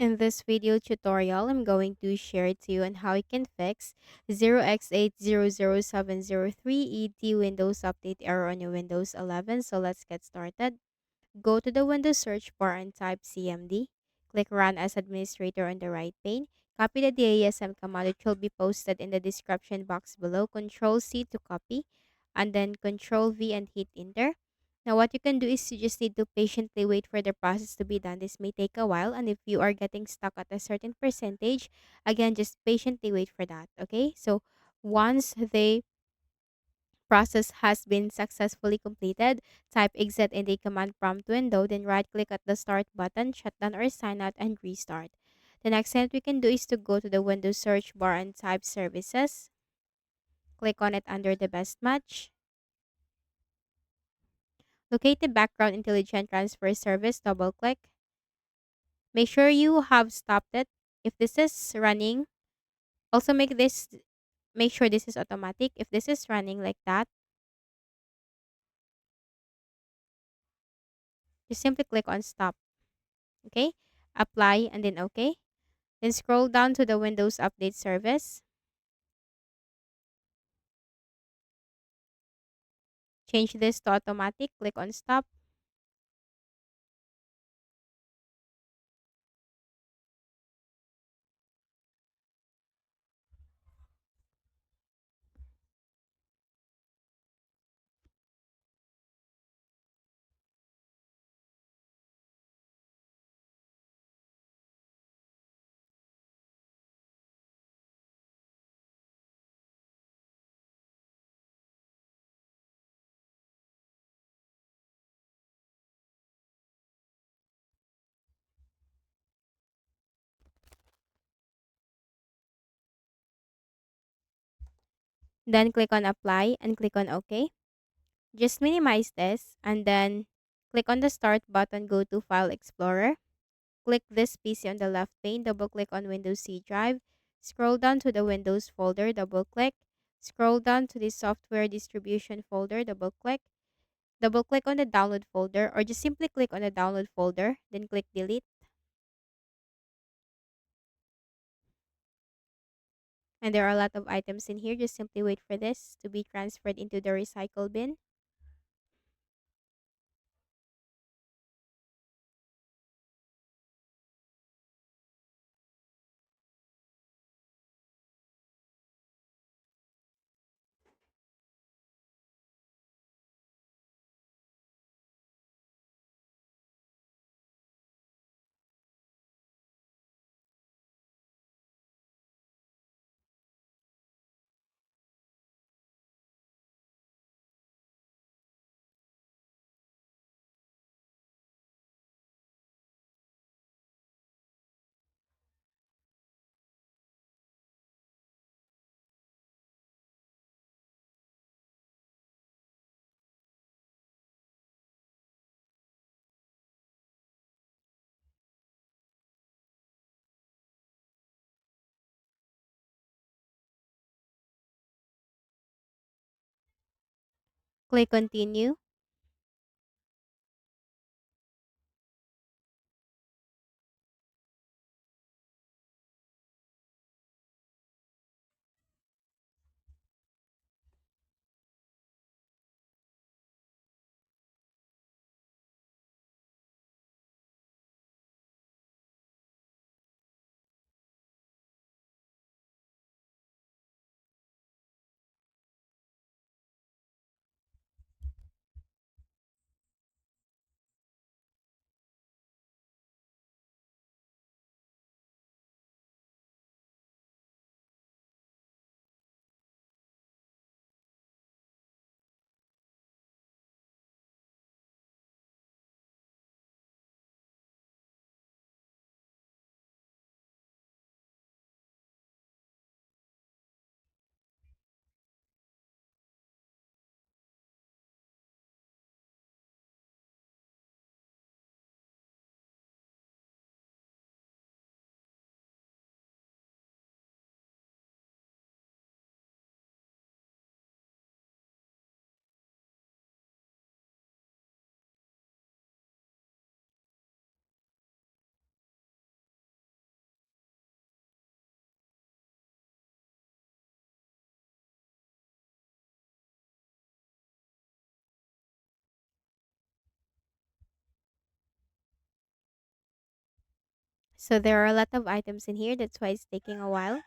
In this video tutorial, I'm going to share to you on how you can fix 0x800703ET Windows Update error on your Windows 11. So let's get started. Go to the Windows search bar and type CMD. Click Run as Administrator on the right pane. Copy the DASM command, which will be posted in the description box below. Control C to copy, and then Control V and hit Enter. Now, what you can do is you just need to patiently wait for the process to be done. This may take a while, and if you are getting stuck at a certain percentage, again, just patiently wait for that. Okay, so once the process has been successfully completed, type exit in the command prompt window, then right click at the start button, shut down or sign out, and restart. The next thing that we can do is to go to the Windows search bar and type services. Click on it under the best match. Locate the background intelligent transfer service, double click. Make sure you have stopped it. If this is running, also make sure this is automatic. If this is running like that, just simply click on stop. Okay? Apply and then okay. Then scroll down to the Windows Update service. Change this to automatic. Click on stop. Then click on apply and click on OK. Just minimize this and then click on the start button. Go to File Explorer. Click this PC on the left pane, double click on Windows C drive, scroll down to the Windows folder, double click, scroll down to the software distribution folder, double click on the download folder, or just simply click on the download folder, then click delete. And there are a lot of items in here, just simply wait for this to be transferred into the recycle bin. Click continue. So there are a lot of items in here. That's why it's taking a while.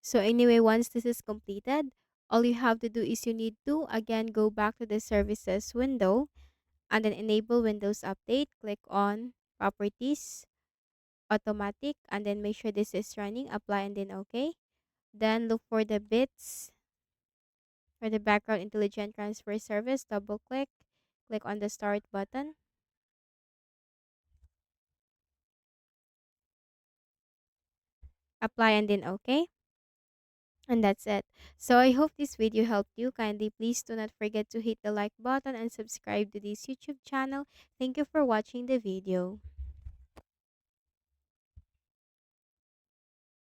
So anyway, once this is completed, all you have to do is you need to again go back to the services window and then enable Windows Update. Click on Properties, Automatic, and then make sure this is running. Apply and then OK. Then look for the bits for the background intelligent transfer service. Double click. Click on the Start button. Apply and then OK. And that's it. So I hope this video helped you. Kindly please do not forget to hit the like button and subscribe to this YouTube channel. Thank you for watching the video.